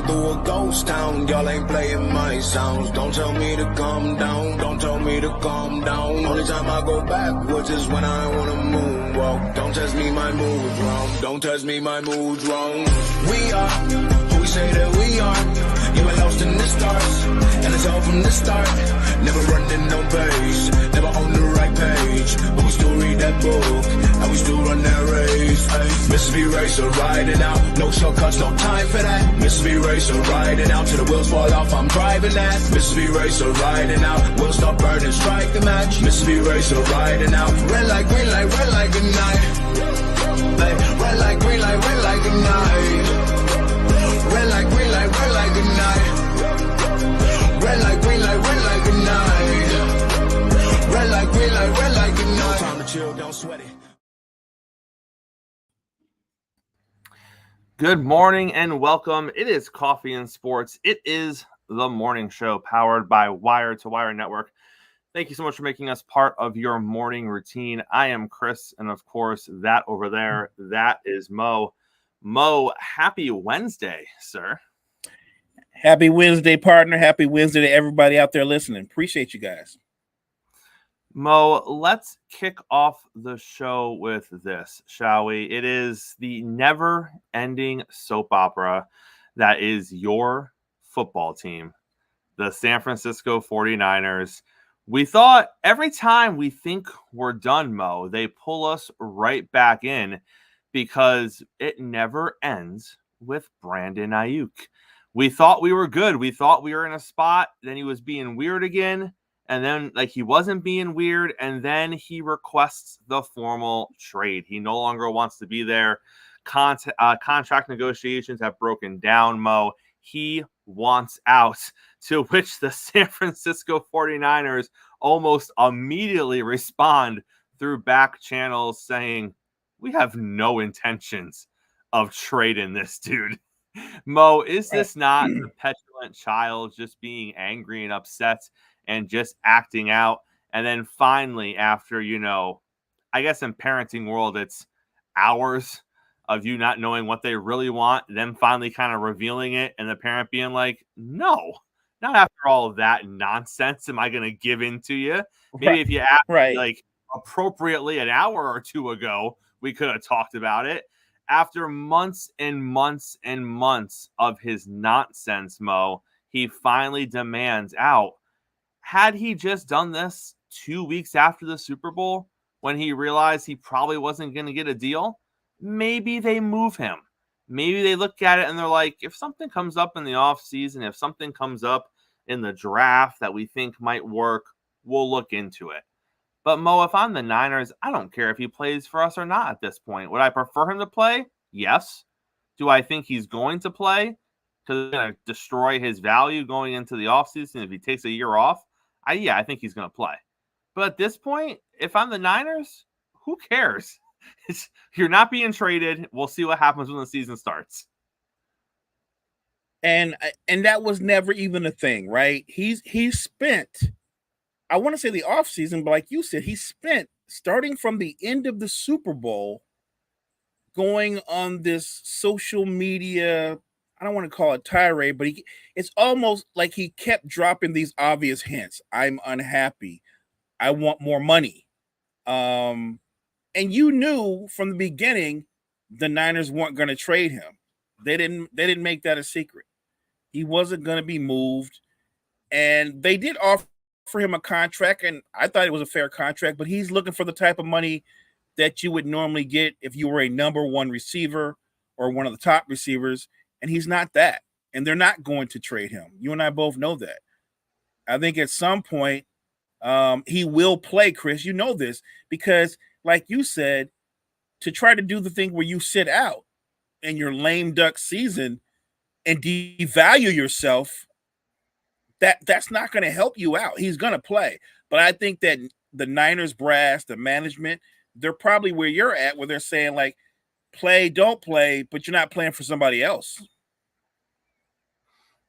through a ghost town. Y'all ain't playing my sounds. Don't tell me to calm down. Don't tell me to calm down. Only time I go backwards is when I wanna moonwalk. Don't test me, my mood's wrong. Don't test me, my mood's wrong. We are who we say that we are. You were lost in the stars, and it's all from the start. Never running no pace, never on the right page. But we still read that book, and we still run that race. Ay. Mississippi Racer riding out, no shortcuts, no time for that. Mississippi Racer riding out, till the wheels fall off, I'm driving that. Mississippi Racer riding out, we'll stop burning, strike the match. Mississippi Racer riding out, red light, green light, red light, good night. Ay. Red light, green light, red light, good night. Red light, green light, red light, good night. Red light, green light, red light, good night. Red light, green light, red light, good night. No time to chill, don't sweat it. Good morning and welcome. It is Coffee and Sports. It is the morning show powered by Wire to Wire Network. Thank you so much for making us part of your morning routine. I am Chris, and of course, that over there, that is Mo. Mo, happy Wednesday, sir. Happy Wednesday, partner. Happy Wednesday to everybody out there listening. Appreciate you guys. Mo, let's kick off the show with this, shall we? It is the never-ending soap opera that is your football team, the San Francisco 49ers. We thought every time we think we're done, Mo, they pull us right back in, because it never ends with Brandon Ayuk. We thought we were good. We thought we were in a spot. Then he was being weird again. And then he wasn't being weird. And then he requests the formal trade. He no longer wants to be there. Contract negotiations have broken down, Mo. He wants out, to which the San Francisco 49ers almost immediately respond through back channels saying, we have no intentions of trading this dude. Mo, is this not the petulant child just being angry and upset and just acting out? And then finally, after, I guess in parenting world, it's hours of you not knowing what they really want, them finally kind of revealing it, and the parent being like, no, not after all of that nonsense am I going to give in to you. Maybe if you asked me, appropriately an hour or two ago, we could have talked about it. After months and months and months of his nonsense, Mo, he finally demands out. Had he just done this 2 weeks after the Super Bowl, when he realized he probably wasn't going to get a deal, maybe they move him. Maybe they look at it and they're like, if something comes up in the offseason, if something comes up in the draft that we think might work, we'll look into it. But, Mo, if I'm the Niners, I don't care if he plays for us or not at this point. Would I prefer him to play? Yes. Do I think he's going to play? Because it's going to destroy his value going into the offseason if he takes a year off? I think he's going to play. But at this point, if I'm the Niners, who cares? You're not being traded. We'll see what happens when the season starts. And that was never even a thing, right? He's spent, I want to say the offseason, but like you said, he spent, starting from the end of the Super Bowl, going on this social media, I don't want to call it tirade, but it's almost like he kept dropping these obvious hints. I'm unhappy. I want more money. And you knew from the beginning the Niners weren't going to trade him. They didn't make that a secret. He wasn't going to be moved. And they did offer him a contract, and I thought it was a fair contract, but he's looking for the type of money that you would normally get if you were a number one receiver or one of the top receivers, and he's not that. And they're not going to trade him. You and I both know that. I think at some point he will play, Chris. You know this, because like you said, to try to do the thing where you sit out in your lame duck season and devalue yourself, that's not going to help you out. He's going to play. But I think that the Niners brass, the management, they're probably where you're at, where they're saying, like, play, don't play, but you're not playing for somebody else.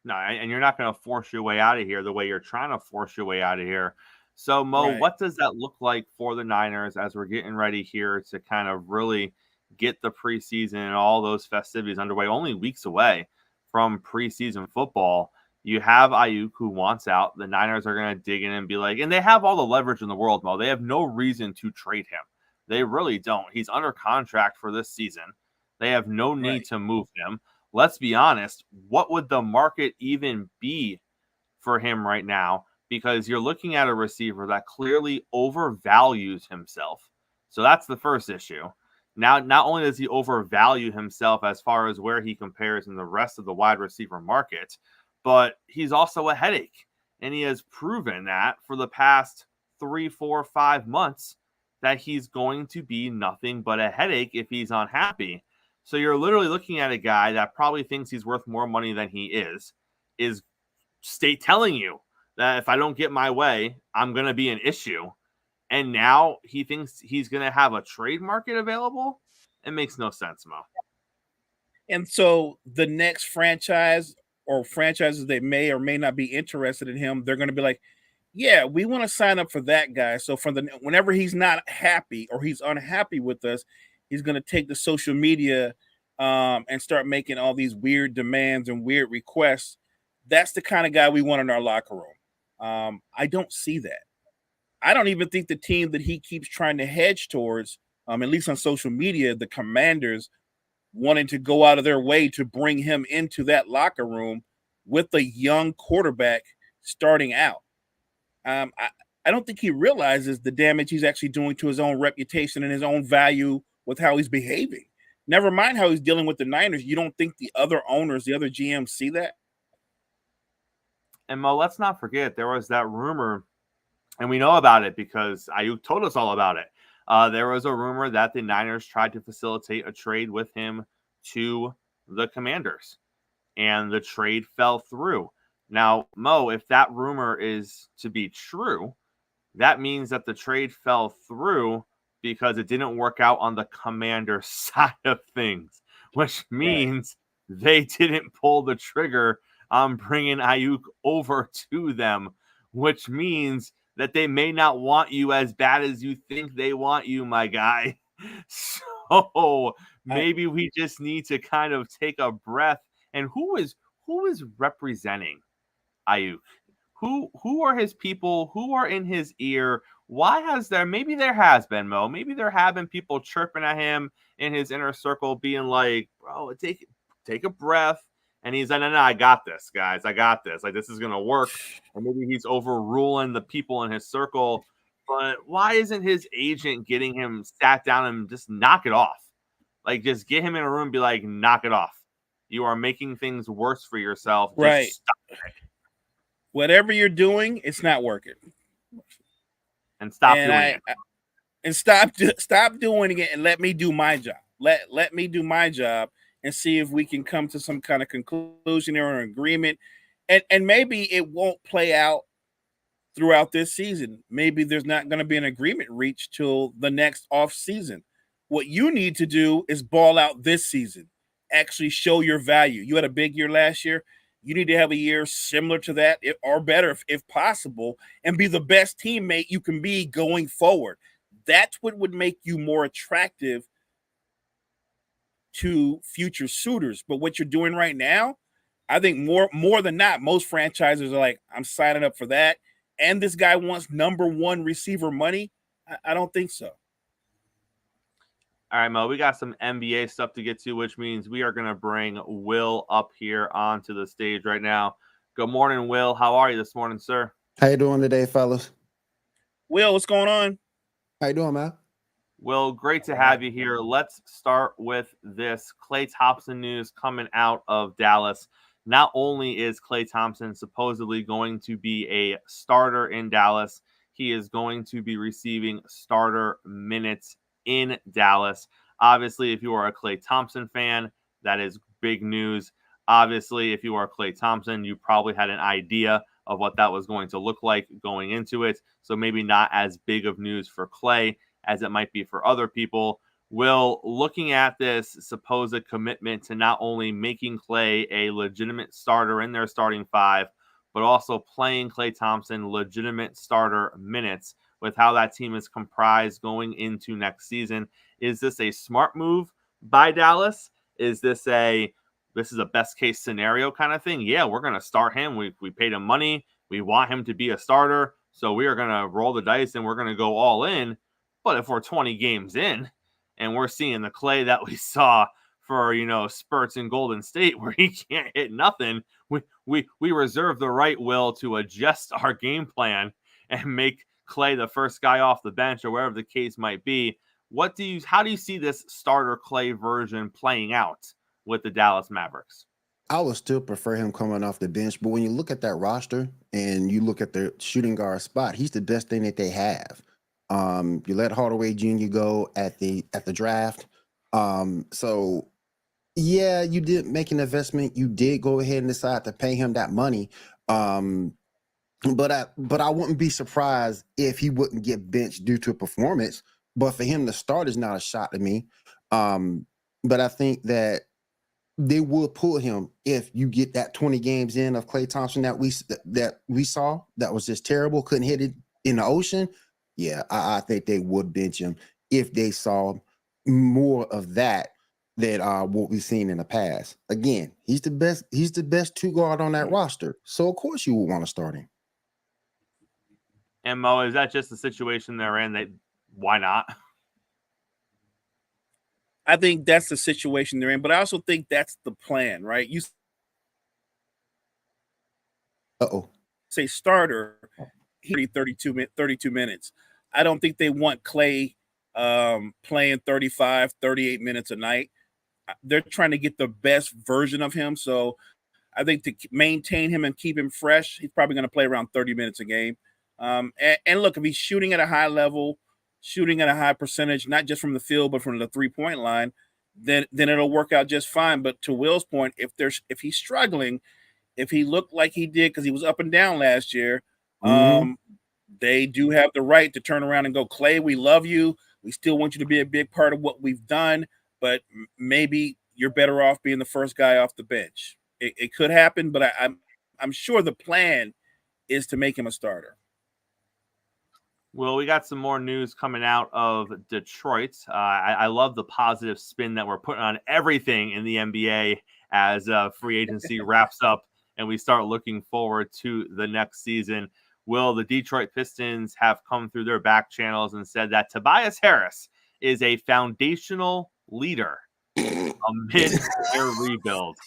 No, and you're not going to force your way out of here the way you're trying to force your way out of here. So, Mo, What does that look like for the Niners as we're getting ready here to kind of really get the preseason and all those festivities underway, only weeks away from preseason football. You have Ayuk who wants out. The Niners are going to dig in and be like, and they have all the leverage in the world, Mo. They have no reason to trade him. They really don't. He's under contract for this season. They have no need to move him. Let's be honest. What would the market even be for him right now? Because you're looking at a receiver that clearly overvalues himself. So that's the first issue. Now, not only does he overvalue himself as far as where he compares in the rest of the wide receiver market, but he's also a headache. And he has proven that for the past 3, 4, 5 months that he's going to be nothing but a headache if he's unhappy. So you're literally looking at a guy that probably thinks he's worth more money than he is telling you that if I don't get my way, I'm going to be an issue. And now he thinks he's going to have a trade market available. It makes no sense, Mo. And so the next franchise or franchises that may or may not be interested in him, they're going to be like, yeah, we want to sign up for that guy. So whenever he's not happy or he's unhappy with us, he's going to take the social media and start making all these weird demands and weird requests. That's the kind of guy we want in our locker room. I don't see that. I don't even think the team that he keeps trying to hedge towards, at least on social media, the Commanders, wanting to go out of their way to bring him into that locker room with a young quarterback starting out. I don't think he realizes the damage he's actually doing to his own reputation and his own value with how he's behaving. Never mind how he's dealing with the Niners. You don't think the other owners, the other GMs see that? And Mo, let's not forget, there was that rumor, and we know about it because Ayuk told us all about it. There was a rumor that the Niners tried to facilitate a trade with him to the Commanders, and the trade fell through. Now, Mo, if that rumor is to be true, that means that the trade fell through because it didn't work out on the Commander side of things, which means they didn't pull the trigger on bringing Ayuk over to them, which means that they may not want you as bad as you think they want you, my guy. So maybe we just need to kind of take a breath. And who is representing Ayuk? Who are his people? Who are in his ear? Why has maybe there has been, Mo. Maybe there have been people chirping at him in his inner circle, being like, bro, take a breath. And he's like, no, I got this, guys. I got this. Like, this is going to work. And maybe he's overruling the people in his circle. But why isn't his agent getting him sat down and just knock it off? Like, just get him in a room and be like, knock it off. You are making things worse for yourself. Right. Just stop it. Whatever you're doing, it's not working. And stop doing it. And stop doing it and let me do my job. Let me do my job and see if we can come to some kind of conclusion or an agreement. And maybe it won't play out throughout this season. Maybe there's not going to be an agreement reached till the next off season. What you need to do is ball out this season. Actually show your value. You had a big year last year. You need to have a year similar to that or better if possible, and be the best teammate you can be going forward. That's what would make you more attractive to future suitors. But what you're doing right now, I think more than not, most franchises are like, I'm signing up for that. And this guy wants number one receiver money. I don't think so. All right, Mo, we got some NBA stuff to get to, which means we are going to bring Will up here onto the stage right now. Good morning, Will. How are you this morning, sir? How you doing today, fellas? Will, what's going on? How you doing, man? Will, great to have you here. Let's start with this Klay Thompson news coming out of Dallas. Not only is Klay Thompson supposedly going to be a starter in Dallas, he is going to be receiving starter minutes in Dallas. Obviously, if you are a Klay Thompson fan, that is big news. Obviously, if you are Klay Thompson, you probably had an idea of what that was going to look like going into it. So maybe not as big of news for Klay as it might be for other people. Will, looking at this supposed commitment to not only making Klay a legitimate starter in their starting five, but also playing Klay Thompson legitimate starter minutes with how that team is comprised going into next season. Is this a smart move by Dallas? Is this a this is a best case scenario kind of thing, yeah, we're going to start him. We paid him money. We want him to be a starter. So we are going to roll the dice and we're going to go all in. But if we're 20 games in and we're seeing the Klay that we saw for, spurts in Golden State where he can't hit nothing, we reserve the right, Will, to adjust our game plan and make Klay the first guy off the bench or wherever the case might be. How do you see this starter Klay version playing out with the Dallas Mavericks? I would still prefer him coming off the bench, but when you look at that roster and you look at the shooting guard spot, he's the best thing that they have. You let Hardaway Jr. go at the draft. So yeah, you did make an investment. You did go ahead and decide to pay him that money. But I wouldn't be surprised if he wouldn't get benched due to performance. But for him to start is not a shock to me. But I think that they will pull him if you get that 20 games in of Klay Thompson that we saw that was just terrible, couldn't hit it in the ocean. Yeah, I think they would bench him if they saw more of that than what we've seen in the past. Again, he's the best two guard on that roster. So of course you would want to start him. And Mo, is that just the situation they're in? Why not? I think that's the situation they're in, but I also think that's the plan, right? You say starter, 32 minutes. I don't think they want Klay playing 35, 38 minutes a night. They're trying to get the best version of him. So I think to maintain him and keep him fresh, he's probably going to play around 30 minutes a game. And look, if he's shooting at a high level, shooting at a high percentage, not just from the field, but from the 3-point line, then it'll work out just fine. But to Will's point, if he's struggling, if he looked like he did because he was up and down last year, they do have the right to turn around and go, Klay, we love you. We still want you to be a big part of what we've done, but maybe you're better off being the first guy off the bench. It could happen, but I'm sure the plan is to make him a starter. Well, we got some more news coming out of Detroit. I love the positive spin that we're putting on everything in the NBA as free agency wraps up and we start looking forward to the next season. Will, the Detroit Pistons have come through their back channels and said that Tobias Harris is a foundational leader amid their rebuild.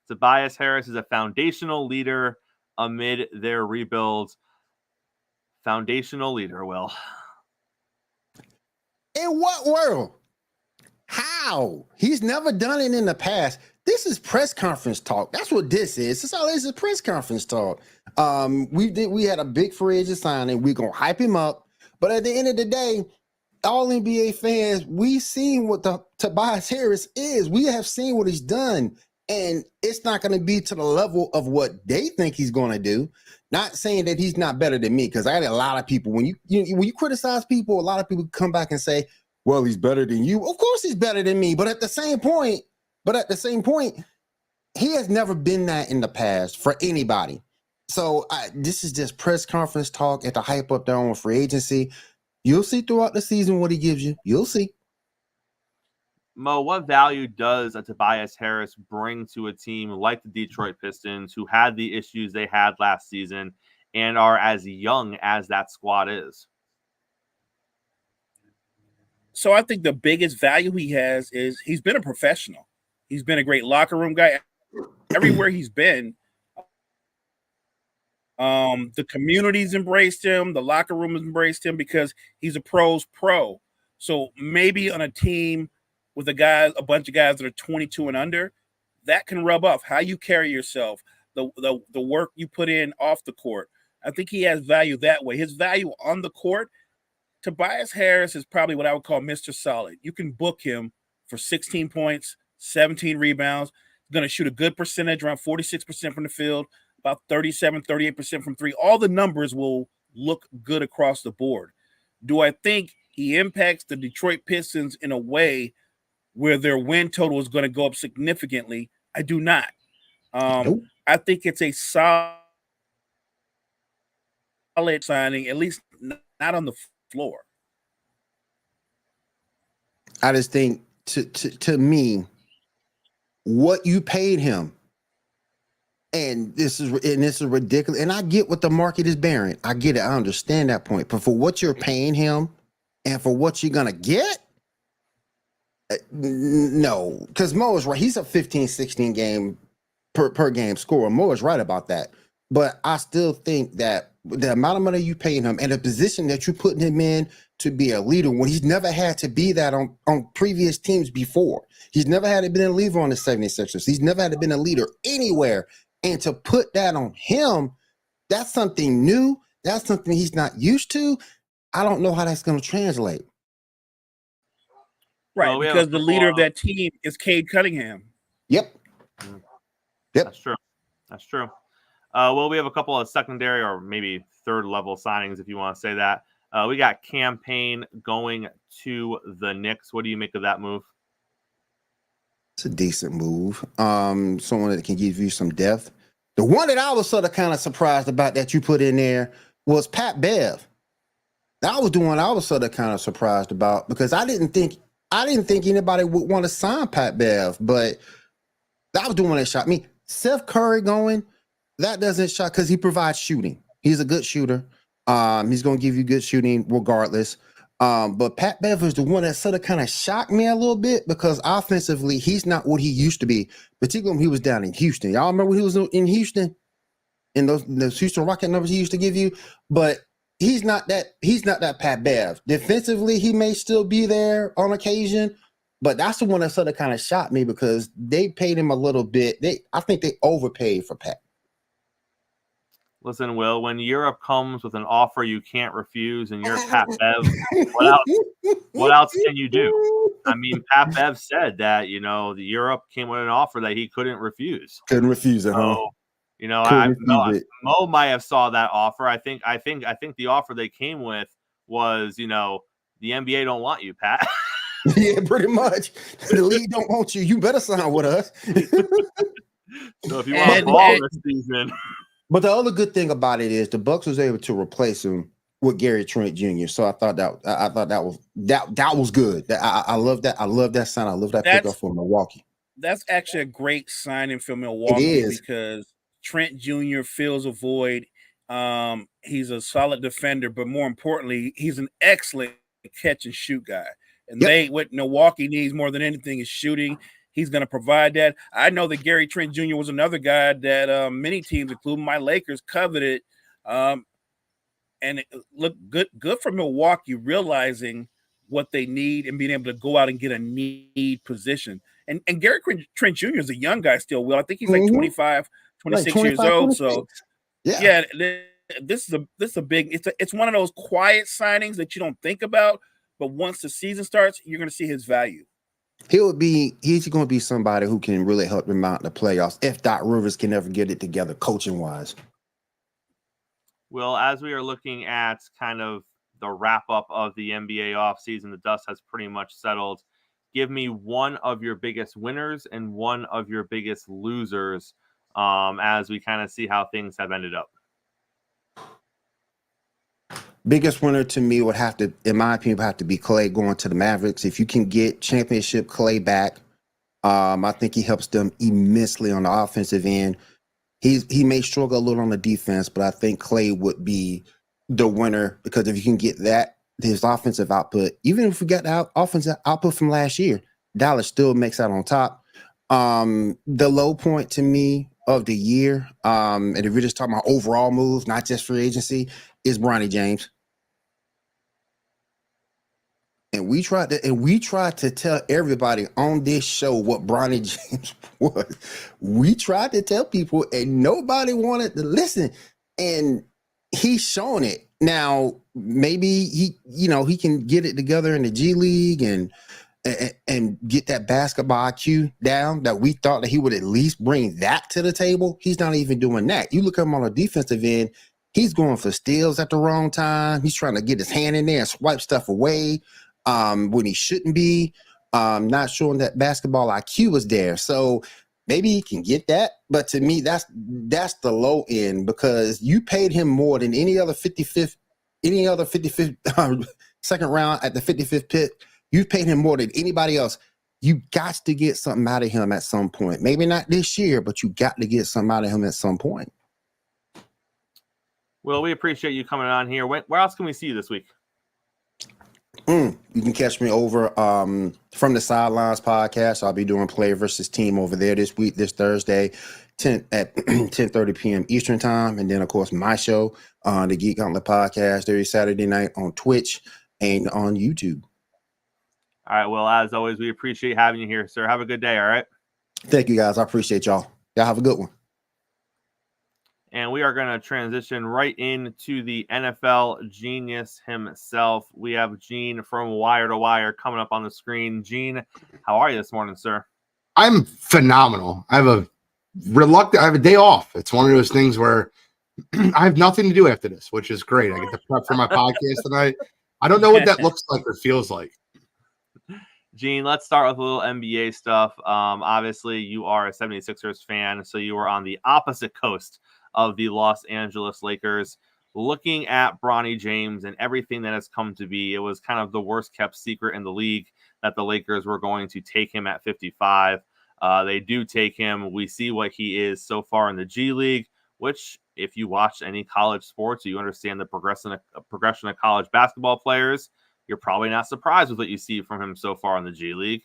Tobias Harris is a foundational leader amid their rebuild. Foundational leader, Will. In what world? How? He's never done it in the past. This is press conference talk. That's what this is. This is all this is, press conference talk. We had a big free agent signing. We're gonna hype him up. But at the end of the day, all NBA fans, we seen what the Tobias Harris is. We have seen what he's done. And it's not going to be to the level of what they think he's going to do. Not saying that he's not better than me, because I had a lot of people, when you criticize people, a lot of people come back and say, well, he's better than you. Of course he's better than me. But at the same point, he has never been that in the past for anybody. So this is just press conference talk and to hype up their own free agency. You'll see throughout the season what he gives you. You'll see. Mo, what value does a Tobias Harris bring to a team like the Detroit Pistons, who had the issues they had last season and are as young as that squad is? So I think the biggest value he has is he's been a professional. He's been a great locker room guy. Everywhere he's been, the community's embraced him. The locker room has embraced him because he's a pro's pro. So maybe on a team with a bunch of guys that are 22 and under, that can rub off how you carry yourself, the work you put in off the court. I think he has value that way. His value on the court, Tobias Harris is probably what I would call Mr. Solid. You can book him for 16 points, 17 rebounds. He's going to shoot a good percentage, around 46% from the field, about 37, 38% from three. All the numbers will look good across the board. Do I think he impacts the Detroit Pistons in a way where their win total is going to go up significantly? I do not. Nope. I think it's a solid signing, at least not on the floor. I just think to me, what you paid him. And this is ridiculous. And I get what the market is bearing. I get it. I understand that point. But for what you're paying him and for what you're gonna get, no. Because Mo is right. He's a 15, 16 game per game scorer. Mo is right about that. But I still think that the amount of money you paying him and the position that you're putting him in to be a leader when he's never had to be that on previous teams before. He's never had to be a leader on the 76ers. He's never had to be a leader anywhere. And to put that on him, that's something new. That's something he's not used to. I don't know how that's going to translate. Right, Well, because the leader of that team is Cade Cunningham. Yep. That's true. That's true. Well, we have a couple of secondary or maybe third level signings, if you want to say that. We got Cam Payne going to the Knicks. What do you make of that move? It's a decent move. Someone that can give you some depth. The one that I was sort of kind of surprised about that you put in there was Pat Bev. That was the one I was sort of kind of surprised about because I didn't think anybody would want to sign Pat Bev, but that was the one that shot me. Seth Curry going, that doesn't shock because he provides shooting. He's a good shooter. He's going to give you good shooting regardless. But Pat Bev is the one that sort of kind of shocked me a little bit because offensively, he's not what he used to be, particularly when he was down in Houston. Y'all remember when he was in Houston? In those Houston Rocket numbers he used to give you? But he's not that Pat Bev. Defensively, he may still be there on occasion, but that's the one that sort of kind of shocked me because they paid him a little bit. I think they overpaid for Pat. Listen, Will, when Europe comes with an offer you can't refuse and you're Pat Bev, what else can you do? I mean, Pat Bev said that, the Europe came with an offer that he couldn't refuse. Couldn't refuse it, huh? So, Mo might have saw that offer. I think the offer they came with was, the NBA don't want you, Pat. Yeah, pretty much. The league don't want you. You better sign with us. So if you want to ball this season. But the other good thing about it is the Bucks was able to replace him with Gary Trent Jr. So I thought that was good. I love that. I love that sign. I love that pickup for Milwaukee. That's actually a great signing for Milwaukee because Trent Jr. fills a void. He's a solid defender, but more importantly, he's an excellent catch and shoot guy. And what Milwaukee needs more than anything is shooting. He's going to provide that. I know that Gary Trent Jr. was another guy that many teams, including my Lakers, coveted. And it looked good for Milwaukee, realizing what they need and being able to go out and get a need position. And Gary Trent Jr. is a young guy still, Will. I think he's like 25, 26 years old. 26. So, this is a big – it's one of those quiet signings that you don't think about, but once the season starts, you're going to see his value. He's going to be somebody who can really help them out in the playoffs if Doc Rivers can ever get it together coaching wise. Well, as we are looking at kind of the wrap up of the NBA offseason, the dust has pretty much settled. Give me one of your biggest winners and one of your biggest losers as we kind of see how things have ended up. Biggest winner to me would have to, in my opinion, would have to be Klay going to the Mavericks. If you can get championship Klay back, I think he helps them immensely on the offensive end. He may struggle a little on the defense, but I think Klay would be the winner because if you can get that, his offensive output, even if we got the offensive output from last year, Dallas still makes out on top. The low point to me of the year, and if we're just talking about overall moves, not just free agency, is Bronny James. And we tried to tell everybody on this show what Bronny James was. We tried to tell people, and nobody wanted to listen. And he's shown it. Now, maybe he can get it together in the G League and get that basketball IQ down that we thought that he would at least bring that to the table. He's not even doing that. You look at him on the defensive end, he's going for steals at the wrong time. He's trying to get his hand in there and swipe stuff away when he shouldn't be. Not showing that basketball IQ was there. So maybe he can get that. But to me, that's the low end because you paid him more than any other 55th second round at the 55th pick. You paid him more than anybody else. you got to get something out of him at some point. Maybe not this year, but you got to get something out of him at some point. Well, we appreciate you coming on here. Where else can we see you this week? You can catch me over from the Sidelines podcast. I'll be doing Player versus Team over there this week, this Thursday, at 10:30 p.m. Eastern time. And then, of course, my show, the Geek Gauntlet podcast, every Saturday night on Twitch and on YouTube. All right. Well, as always, we appreciate having you here, sir. Have a good day. All right. Thank you, guys. I appreciate y'all. Y'all have a good one. And we are going to transition right into the NFL genius himself. We have Gene from Wire to Wire coming up on the screen. Gene, how are you this morning, sir? I'm phenomenal. I have a day off. It's one of those things where I have nothing to do after this, which is great. I get to prep for my podcast tonight. I don't know what that looks like or feels like. Gene, let's start with a little NBA stuff. Obviously, you are a 76ers fan, so you were on the opposite coast of the Los Angeles Lakers. Looking at Bronny James and everything that has come to be, it was kind of the worst kept secret in the league that the Lakers were going to take him at 55. They do take him. We see what he is so far in the G League, which if you watch any college sports, you understand the progression of college basketball players. You're probably not surprised with what you see from him so far in the G League.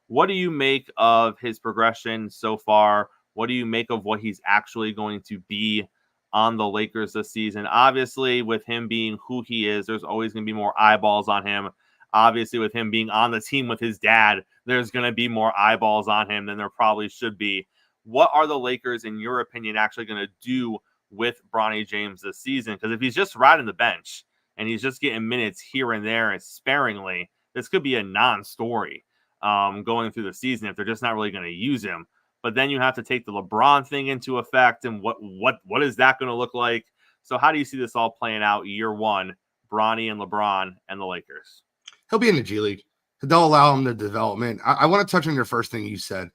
What do you make of his progression so far? What do you make of what he's actually going to be on the Lakers this season? Obviously, with him being who he is, there's always going to be more eyeballs on him. Obviously, with him being on the team with his dad, there's going to be more eyeballs on him than there probably should be. What are the Lakers, in your opinion, actually going to do with Bronny James this season? Because if he's just riding the bench and he's just getting minutes here and there and sparingly, this could be a non-story going through the season if they're just not really going to use him. But then you have to take the LeBron thing into effect, and what is that going to look like? So how do you see this all playing out year one, Bronny and LeBron and the Lakers? He'll be in the G League. They'll allow him the development. I want to touch on your first thing you said.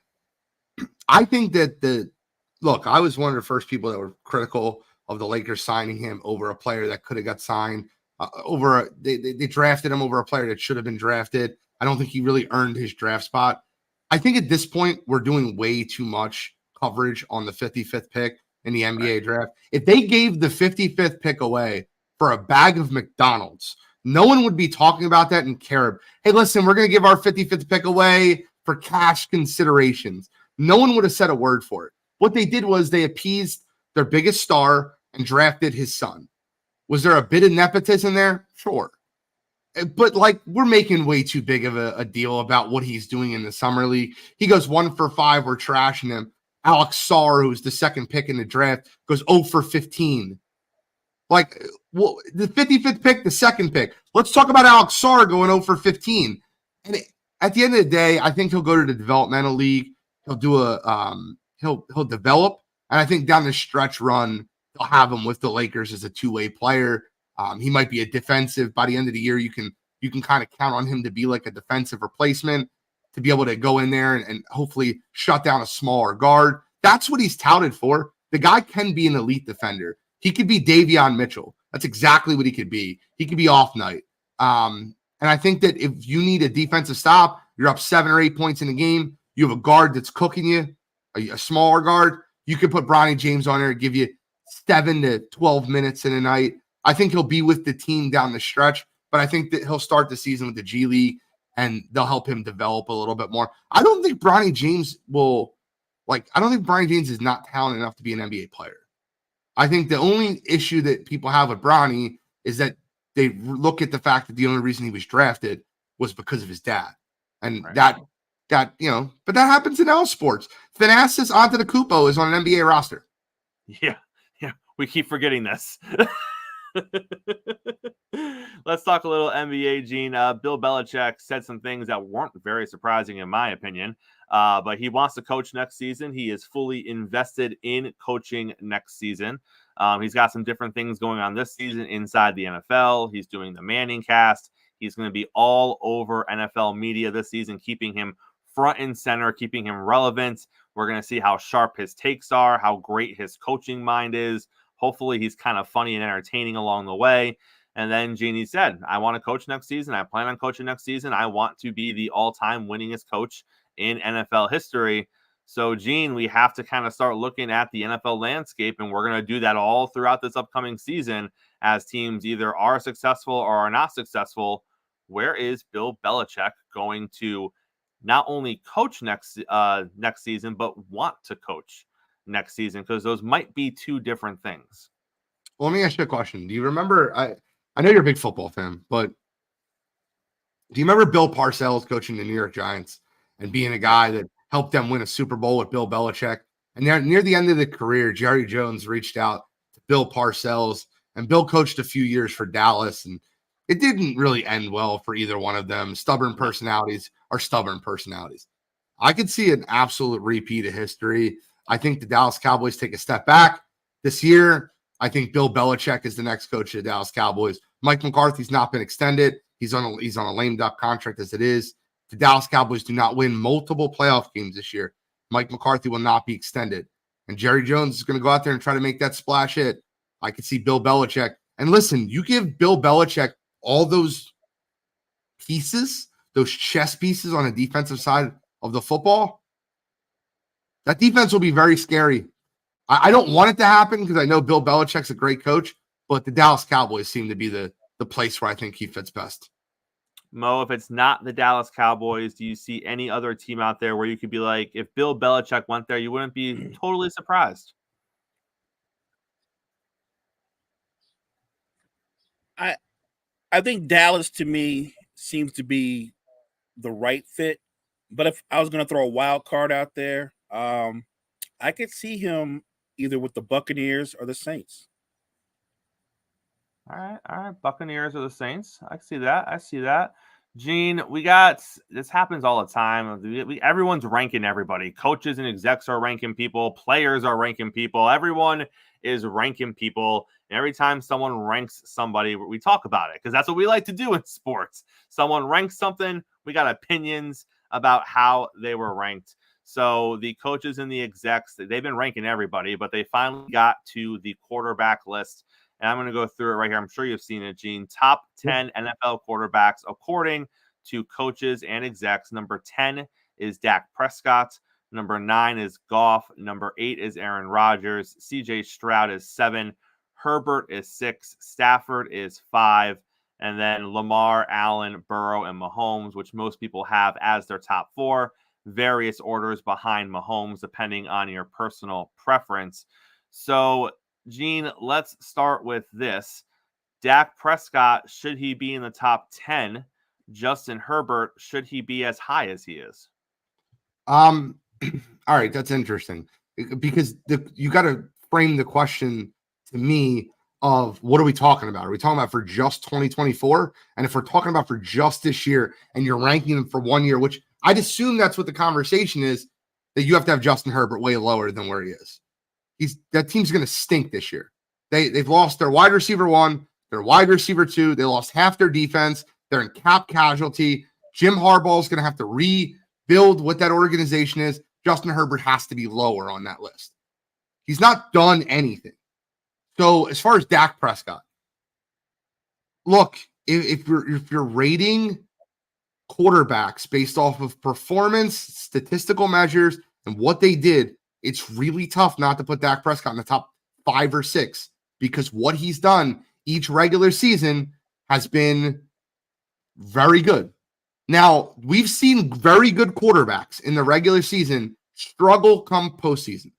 I think that I was one of the first people that were critical of the Lakers signing him over a player that could have got signed. They drafted him over a player that should have been drafted. I don't think he really earned his draft spot. I think at this point, we're doing way too much coverage on the 55th pick in the NBA draft. If they gave the 55th pick away for a bag of McDonald's, no one would be talking about that and care. Hey, listen, we're going to give our 55th pick away for cash considerations. No one would have said a word for it. What they did was they appeased their biggest star and drafted his son. Was there a bit of nepotism there? Sure. But we're making way too big of a deal about what he's doing in the summer league. He goes 1 for 5. We're trashing him. Alex Sarr, who's the second pick in the draft, goes 0 for 15. The 55th pick, the second pick. Let's talk about Alex Sarr going 0 for 15. And at the end of the day, I think he'll go to the developmental league. He'll do he'll develop. And I think down the stretch run, they'll have him with the Lakers as a two-way player. He might be a defensive. By the end of the year, you can kind of count on him to be like a defensive replacement, to be able to go in there and hopefully shut down a smaller guard. That's what he's touted for. The guy can be an elite defender. He could be Davion Mitchell. That's exactly what he could be. He could be off night. And I think that if you need a defensive stop, you're up 7 or 8 points in the game, you have a guard that's cooking you, a smaller guard, you could put Bronny James on there and give you 7 to 12 minutes in a night. I think he'll be with the team down the stretch, but I think that he'll start the season with the G League and they'll help him develop a little bit more. I don't think Bronny James is not talented enough to be an NBA player. I think the only issue that people have with Bronny is that they look at the fact that the only reason he was drafted was because of his dad. And that but that happens in all sports. Thanasis Antetokounmpo is on an NBA roster. Yeah. We keep forgetting this. Let's talk a little NBA, Gene. Bill Belichick said some things that weren't very surprising in my opinion, but he wants to coach next season. He is fully invested in coaching next season. He's got some different things going on this season inside the NFL. He's doing the Manning cast. He's going to be all over NFL media this season, keeping him front and center, keeping him relevant. We're going to see how sharp his takes are, how great his coaching mind is. Hopefully he's kind of funny and entertaining along the way. And then Genie said, I want to coach next season. I plan on coaching next season. I want to be the all-time winningest coach in NFL history. So, Gene, we have to kind of start looking at the NFL landscape, and we're going to do that all throughout this upcoming season as teams either are successful or are not successful. Where is Bill Belichick going to not only coach next season, but want to coach next season? Because those might be two different things. Well, let me ask you a question. Do you remember, I know you're a big football fan, but do you remember Bill Parcells coaching the New York Giants and being a guy that helped them win a Super Bowl with Bill Belichick? And near the end of the career, Jerry Jones reached out to Bill Parcells, and Bill coached a few years for Dallas, and it didn't really end well for either one of them. Stubborn personalities are stubborn personalities. I could see an absolute repeat of history. I think the Dallas Cowboys take a step back this year. I think Bill Belichick is the next coach of the Dallas Cowboys. Mike McCarthy's not been extended. He's on a lame duck contract as it is. The Dallas Cowboys do not win multiple playoff games this year. Mike McCarthy will not be extended. And Jerry Jones is going to go out there and try to make that splash hit. I could see Bill Belichick. And listen, you give Bill Belichick all those pieces, those chess pieces on the defensive side of the football, that defense will be very scary. I don't want it to happen because I know Bill Belichick's a great coach, but the Dallas Cowboys seem to be the place where I think he fits best. Mo, if it's not the Dallas Cowboys, do you see any other team out there where you could be like, if Bill Belichick went there, you wouldn't be totally surprised? I think Dallas, to me, seems to be the right fit. But if I was going to throw a wild card out there, I could see him either with the Buccaneers or the Saints. All right. Buccaneers or the Saints. I see that. Gene, this happens all the time. Everyone's ranking everybody. Coaches and execs are ranking people. Players are ranking people. Everyone is ranking people. And every time someone ranks somebody, we talk about it because that's what we like to do in sports. Someone ranks something, we got opinions about how they were ranked. So the coaches and the execs, they've been ranking everybody, but they finally got to the quarterback list. And I'm going to go through it right here. I'm sure you've seen it, Gene. Top 10 NFL quarterbacks according to coaches and execs. Number 10 is Dak Prescott. Number 9 is Goff. Number 8 is Aaron Rodgers. CJ Stroud is 7. Herbert is 6. Stafford is 5. And then Lamar, Allen, Burrow, and Mahomes, which most people have as their top 4. Various orders behind Mahomes, depending on your personal preference. So, Gene, let's start with this. Dak Prescott, should he be in the top 10? Justin Herbert, should he be as high as he is? All right, that's interesting because you got to frame the question to me of what are we talking about? Are we talking about for just 2024? And if we're talking about for just this year and you're ranking them for 1 year, which I'd assume that's what the conversation is, that you have to have Justin Herbert way lower than where he is. That team's going to stink this year. They've lost their wide receiver 1, their wide receiver 2. They lost half their defense. They're in cap casualty. Jim Harbaugh is going to have to rebuild what that organization is. Justin Herbert has to be lower on that list. He's not done anything. So as far as Dak Prescott, look, if you're rating quarterbacks based off of performance, statistical measures, and what they did, it's really tough not to put Dak Prescott in the top 5 or 6 because what he's done each regular season has been very good. Now, we've seen very good quarterbacks in the regular season struggle come postseason.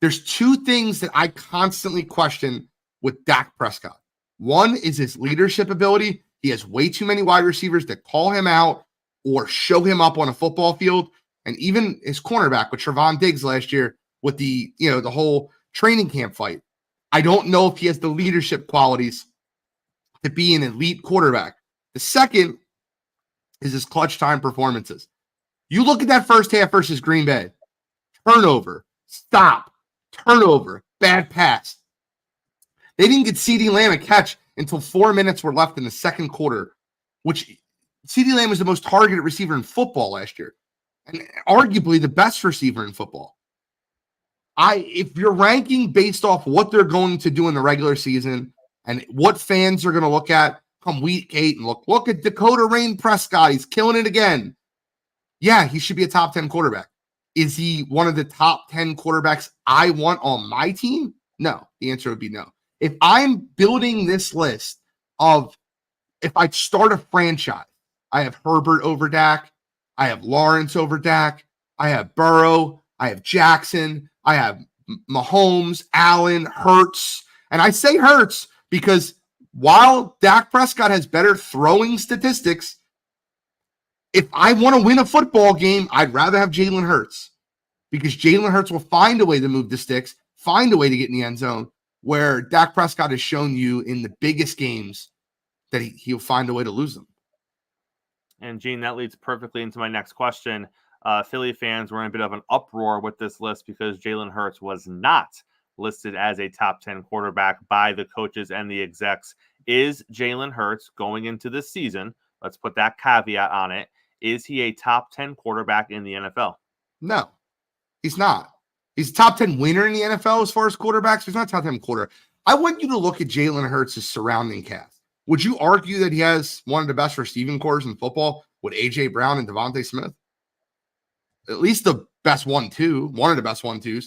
There's 2 things that I constantly question with Dak Prescott. One is his leadership ability. He has way too many wide receivers that call him out or show him up on a football field. And even his cornerback with Trevon Diggs last year with the whole training camp fight. I don't know if he has the leadership qualities to be an elite quarterback. The second is his clutch time performances. You look at that first half versus Green Bay. Turnover, stop, turnover, bad pass. They didn't get CeeDee Lamb a catch until 4 minutes were left in the second quarter, which CeeDee Lamb was the most targeted receiver in football last year. And arguably the best receiver in football. If you're ranking based off what they're going to do in the regular season, And what fans are going to look at come week 8 and look at Dakota Rain Prescott. He's killing it again. Yeah, he should be a top 10 quarterback. Is he one of the top 10 quarterbacks I want on my team? No. The answer would be no. If I'm building this list of if I start a franchise, I have Herbert over Dak, I have Lawrence over Dak, I have Burrow, I have Jackson, I have Mahomes, Allen, Hurts. And I say Hurts because while Dak Prescott has better throwing statistics, if I want to win a football game, I'd rather have Jalen Hurts because Jalen Hurts will find a way to move the sticks, find a way to get in the end zone, where Dak Prescott has shown you in the biggest games that he'll find a way to lose them. And Gene, that leads perfectly into my next question. Philly fans were in a bit of an uproar with this list because Jalen Hurts was not listed as a top 10 quarterback by the coaches and the execs. Is Jalen Hurts going into this season? Let's put that caveat on it. Is he a top 10 quarterback in the NFL? No, he's not. He's a top 10 winner in the NFL as far as quarterbacks. He's not a top 10 quarter. I want you to look at Jalen Hurts' surrounding cast. Would you argue that he has one of the best receiving corps in football with A.J. Brown and Devontae Smith? At least the best 1-2, one of the best 1-2s.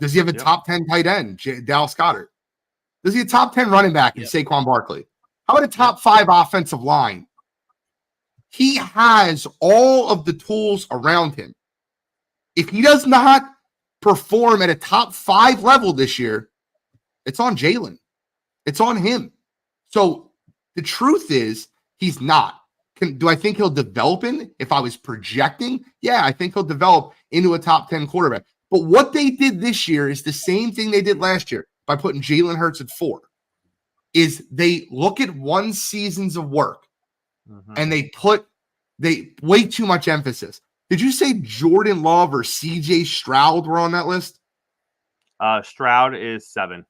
Does he have a top 10 tight end, Dallas Goedert? Does he have a top 10 running back in Saquon Barkley? How about a top 5 offensive line? He has all of the tools around him. If he does not perform at a top 5 level this year, it's on Jalen. It's on him. So the truth is he's not. Do I think he'll develop in? If I was projecting, yeah, I think he'll develop into a top 10 quarterback. But what they did this year is the same thing they did last year by putting Jalen Hurts at 4. Is they look at 1 season's of work and they way too much emphasis. Did you say Jordan Love or CJ Stroud were on that list? Stroud is 7.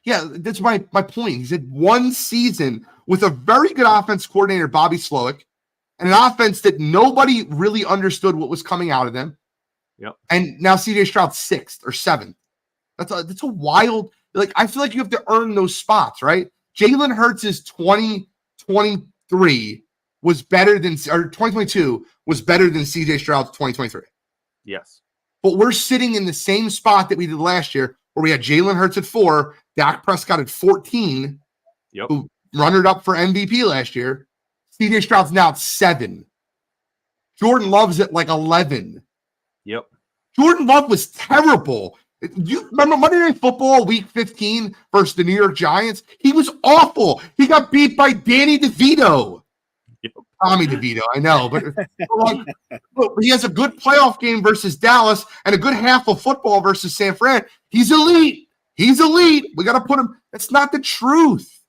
Yeah, that's my point. He's had 1 season with a very good offense coordinator, Bobby Slowick, and an offense that nobody really understood what was coming out of them. Yep. And now CJ Stroud's 6th or 7th. That's a wild. Like, I feel like you have to earn those spots, right? Jalen Hurts' 2023 was better than, or 2022 was better than CJ Stroud's 2023. Yes. But we're sitting in the same spot that we did last year, where we had Jalen Hurts at 4, Dak Prescott at 14, who runnered up for MVP last year. CJ Stroud's now at 7. Jordan Love's at like 11. Yep. Jordan Love was terrible. You remember Monday Night Football week 15 versus the New York Giants? He was awful. He got beat by Danny DeVito. Yep. Tommy DeVito, I know, but he has a good playoff game versus Dallas and a good half of football versus San Fran. He's elite. He's elite. We got to put him. That's not the truth.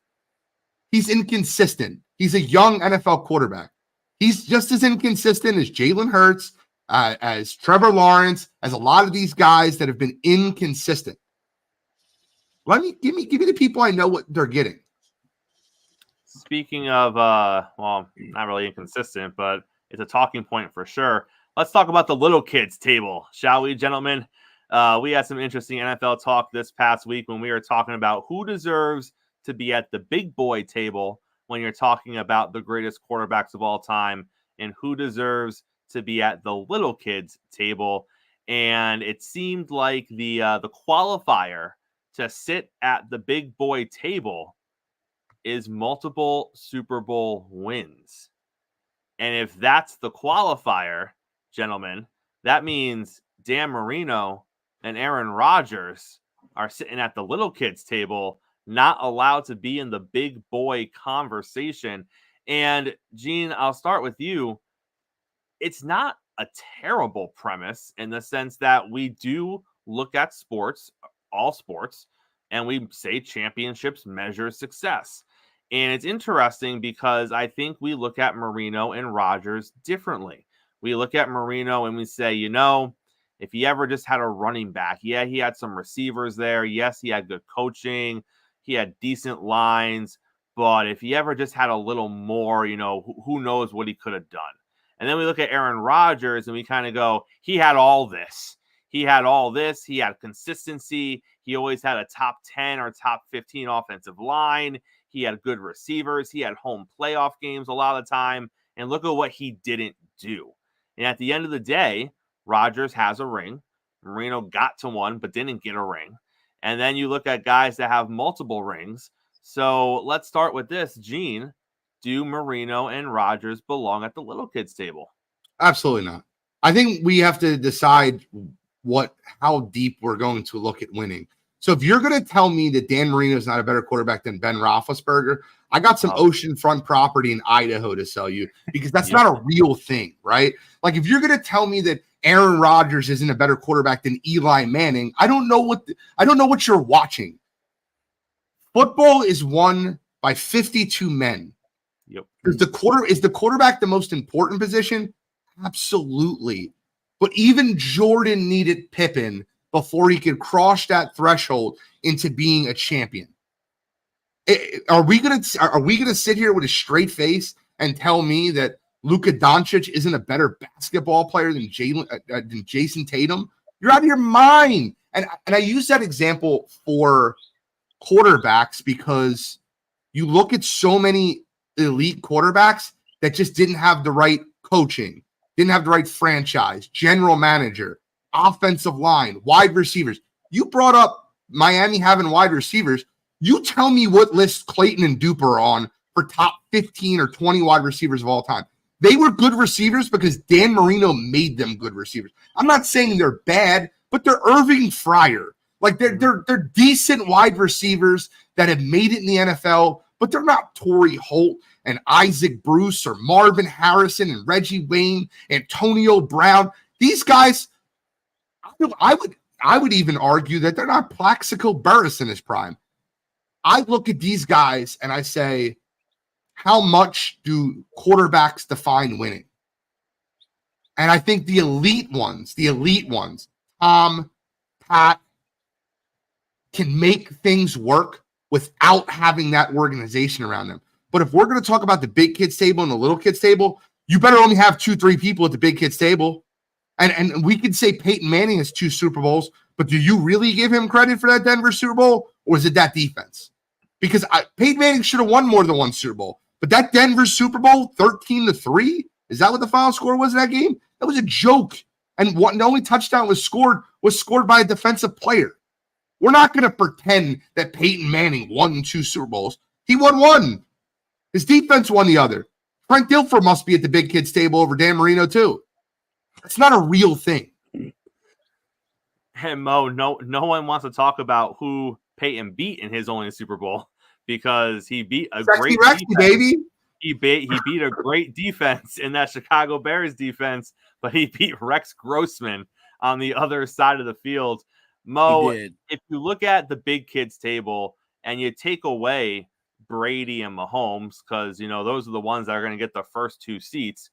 He's inconsistent. He's a young NFL quarterback. He's just as inconsistent as Jalen Hurts, as Trevor Lawrence, as a lot of these guys that have been inconsistent. Give me the people I know what they're getting. Speaking of, well, not really inconsistent, but it's a talking point for sure. Let's talk about the little kids table, shall we, gentlemen? We had some interesting NFL talk this past week when we were talking about who deserves to be at the big boy table when you're talking about the greatest quarterbacks of all time and who deserves to be at the little kids table. And it seemed like the qualifier to sit at the big boy table is multiple Super Bowl wins. And if that's the qualifier, gentlemen, that means Dan Marino and Aaron Rodgers are sitting at the little kids table, not allowed to be in the big boy conversation. And Gene, I'll start with you. It's not a terrible premise in the sense that we do look at sports, all sports, and we say championships measure success. And it's interesting because I think we look at Marino and Rodgers differently. We look at Marino and we say, you know, if he ever just had a running back, yeah, he had some receivers there. Yes, he had good coaching. He had decent lines. But if he ever just had a little more, you know, who knows what he could have done. And then we look at Aaron Rodgers and we kind of go, he had all this. He had all this. He had consistency. He always had a top 10 or top 15 offensive line. He had good receivers. He had home playoff games a lot of the time. And look at what he didn't do. And at the end of the day, Rodgers has a ring. Marino got to one, but didn't get a ring. And then you look at guys that have multiple rings. So let's start with this. Gene, do Marino and Rodgers belong at the little kids table? Absolutely not. I think we have to decide how deep we're going to look at winning. So if you're going to tell me that Dan Marino is not a better quarterback than Ben Roethlisberger, I got some oceanfront property in Idaho to sell you, because that's not a real thing, right? Like, if you're going to tell me that Aaron Rodgers isn't a better quarterback than Eli Manning, I don't know what you're watching. Football is won by 52 men. Yep. Is the quarterback the most important position? Absolutely. But even Jordan needed Pippen before he could cross that threshold into being a champion. Are we gonna sit here with a straight face and tell me that Luka Doncic isn't a better basketball player than Jason Tatum? You're out of your mind. And I use that example for quarterbacks because you look at so many elite quarterbacks that just didn't have the right coaching, didn't have the right franchise, general manager, offensive line, wide receivers. You brought up Miami having wide receivers. You tell me what list Clayton and Duper are on for top 15 or 20 wide receivers of all time. They were good receivers because Dan Marino made them good receivers. I'm not saying they're bad, but they're Irving Fryer. Like, they're decent wide receivers that have made it in the NFL, but they're not Torrey Holt and Isaac Bruce or Marvin Harrison and Reggie Wayne, Antonio Brown. These guys, I would even argue that they're not Plaxico Burress in his prime. I look at these guys and I say, how much do quarterbacks define winning? And I think the elite ones, Tom, Pat, can make things work without having that organization around them. But if we're going to talk about the big kids table and the little kids table, you better only have 2-3 people at the big kids table. And we could say Peyton Manning has 2 Super Bowls, but do you really give him credit for that Denver Super Bowl, or is it that defense? Because Peyton Manning should have won more than 1 Super Bowl. But that Denver Super Bowl, 13-3, is that what the final score was in that game? That was a joke. And the only touchdown was scored by a defensive player. We're not going to pretend that Peyton Manning won 2 Super Bowls. He won 1. His defense won the other. Frank Dilfer must be at the big kids table over Dan Marino too. That's not a real thing. And Mo, no one wants to talk about who Peyton beat in his only Super Bowl, because he beat a great defense. Baby. He beat a great defense in that Chicago Bears defense, but he beat Rex Grossman on the other side of the field. Mo, if you look at the big kids table and you take away Brady and Mahomes, because those are the ones that are going to get the first 2 seats,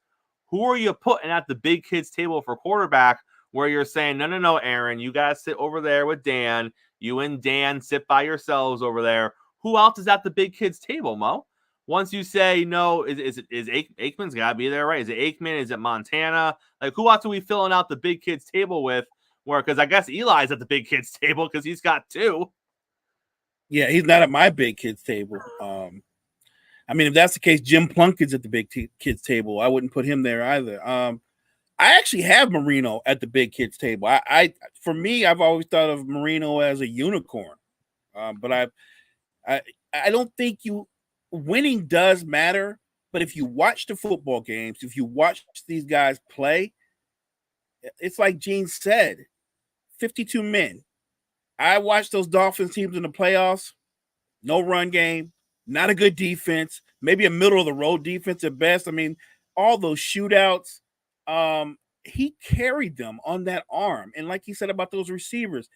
who are you putting at the big kids table for quarterback, where you're saying, no, Aaron, you guys sit over there with Dan. You and Dan sit by yourselves over there. Who else is at the big kids table, Mo? Once you say no, is Aikman's got to be there, right? Is it Aikman? Is it Montana? Like, who else are we filling out the big kids table with? Because I guess Eli's at the big kids table because he's got 2. Yeah, he's not at my big kids table. I mean, if that's the case, Jim Plunkett's at the big kids table. I wouldn't put him there either. I actually have Marino at the big kids table. For me, I've always thought of Marino as a unicorn, but I don't think winning does matter. But if you watch the football games, if you watch these guys play, it's like Gene said, 52 men. I watched those Dolphins teams in the playoffs. No run game, not a good defense, maybe a middle of the road defense at best. I mean, all those shootouts, he carried them on that arm. And like he said about those receivers,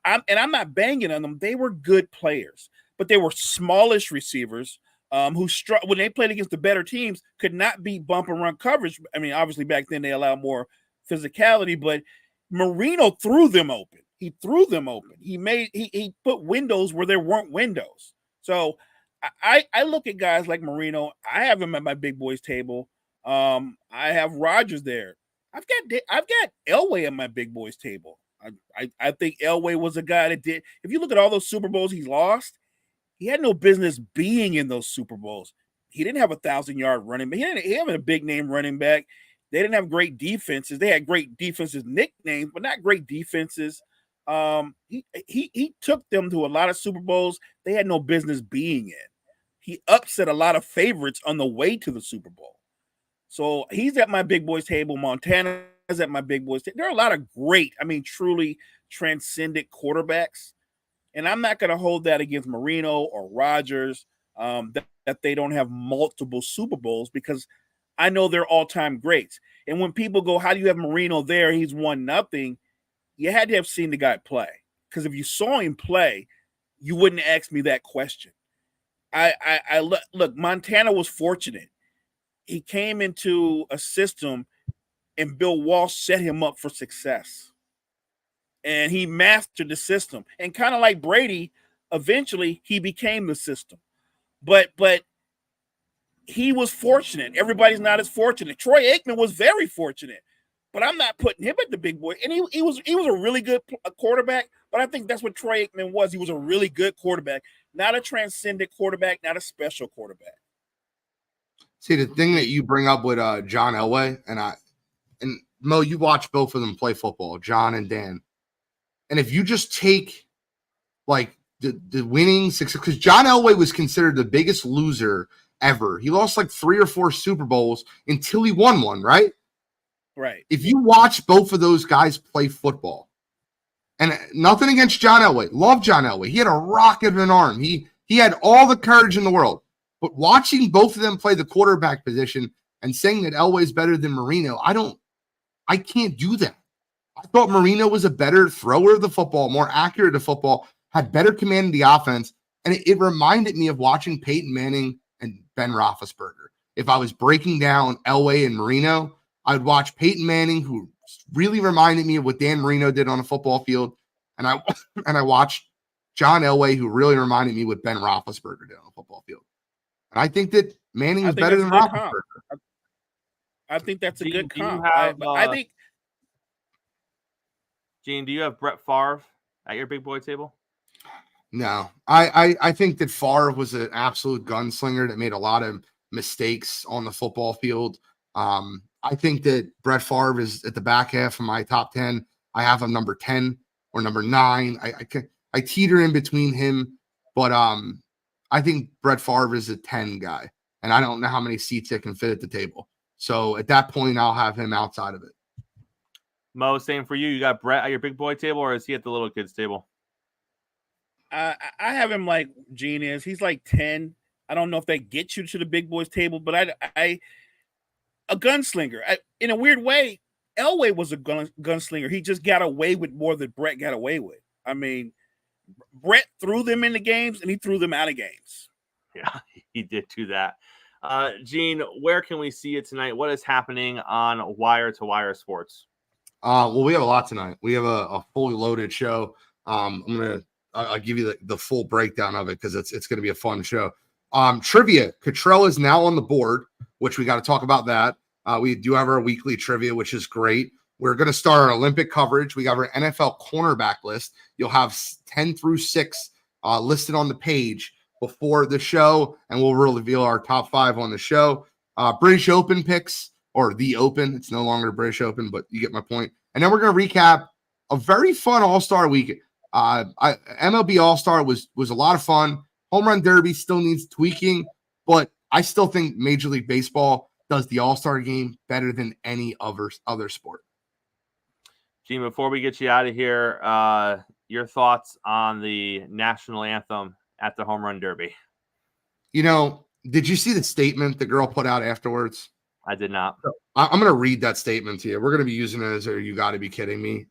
I'm not banging on them. They were good players, but they were smallish receivers who when they played against the better teams could not beat bump and run coverage. I mean, obviously back then they allowed more physicality, but Marino threw them open. He threw them open. He put windows where there weren't windows. So I look at guys like Marino. I have him at my big boys table. I have Rodgers there. I've got Elway at my big boys table. I think Elway was a guy that did. If you look at all those Super Bowls he's lost, he had no business being in those Super Bowls. He didn't have 1,000-yard running back. He had a big name running back. They didn't have great defenses. They had great defenses nicknames, but not great defenses. He took them to a lot of Super Bowls they had no business being in. He upset a lot of favorites on the way to the Super Bowl. So he's at my big boys table. Montana's at my big boys table. There are a lot of great, truly transcendent quarterbacks. And I'm not going to hold that against Marino or Rodgers, that they don't have multiple Super Bowls, because I know they're all-time greats. And when people go, how do you have Marino there? He's won nothing. You had to have seen the guy play. Because if you saw him play, you wouldn't ask me that question. Look, Montana was fortunate. He came into a system and Bill Walsh set him up for success. And he mastered the system. And kind of like Brady, eventually he became the system. But he was fortunate. Everybody's not as fortunate. Troy Aikman was very fortunate. But I'm not putting him at the big boy. And he was a really good quarterback. But I think that's what Troy Aikman was. He was a really good quarterback, not a transcendent quarterback, not a special quarterback. See, the thing that you bring up with John Elway, and Mo, you watch both of them play football, John and Dan. And if you just take like the winning success, because John Elway was considered the biggest loser ever. He lost like 3 or 4 Super Bowls until he won one, right? Right. If you watch both of those guys play football, and nothing against John Elway, love John Elway. He had a rocket of an arm. He had all the courage in the world. But watching both of them play the quarterback position and saying that Elway's better than Marino, I can't do that. I thought Marino was a better thrower of the football, more accurate of football, had better command of the offense. And it reminded me of watching Peyton Manning and Ben Roethlisberger. If I was breaking down Elway and Marino, I would watch Peyton Manning, who really reminded me of what Dan Marino did on a football field. And I watched John Elway, who really reminded me what Ben Roethlisberger did on a football field. And I think that Manning is better than Roethlisberger. I think that's a good comp. I think. Gene, do you have Brett Favre at your big boy table? No, I think that Favre was an absolute gunslinger that made a lot of mistakes on the football field. I think that Brett Favre is at the back half of my top 10. I have him number 10 or number 9. I teeter in between him, but I think Brett Favre is a 10 guy, and I don't know how many seats it can fit at the table. So at that point, I'll have him outside of it. Mo, same for you. You got Brett at your big boy table, or is he at the little kids table? I have him like Gene is. He's like 10. I don't know if that gets you to the big boys table, but a gunslinger. In a weird way, Elway was a gunslinger. He just got away with more than Brett got away with. I mean, Brett threw them into games, and he threw them out of games. Yeah, he did do that. Gene, where can we see it tonight? What is happening on Wire to Wire Sports? Well, we have a lot tonight. We have a fully loaded show. I'll give you the full breakdown of it because it's going to be a fun show. Trivia. Cottrell is now on the board, which we got to talk about that. We do have our weekly trivia, which is great. We're going to start our Olympic coverage. We got our NFL cornerback list. You'll have 10 through 6 listed on the page before the show, and we'll reveal our top 5 on the show. British Open picks, or the Open. It's no longer British Open, but you get my point. And then we're going to recap a very fun All-Star week. MLB All-Star was a lot of fun. Home Run Derby still needs tweaking, but I still think Major League Baseball does the All-Star game better than any other sport. Gene, before we get you out of here, your thoughts on the national anthem at the Home Run Derby? You know, did you see the statement the girl put out afterwards? I did not. I'm going to read that statement to you. We're going to be using it as a "you got to be kidding me"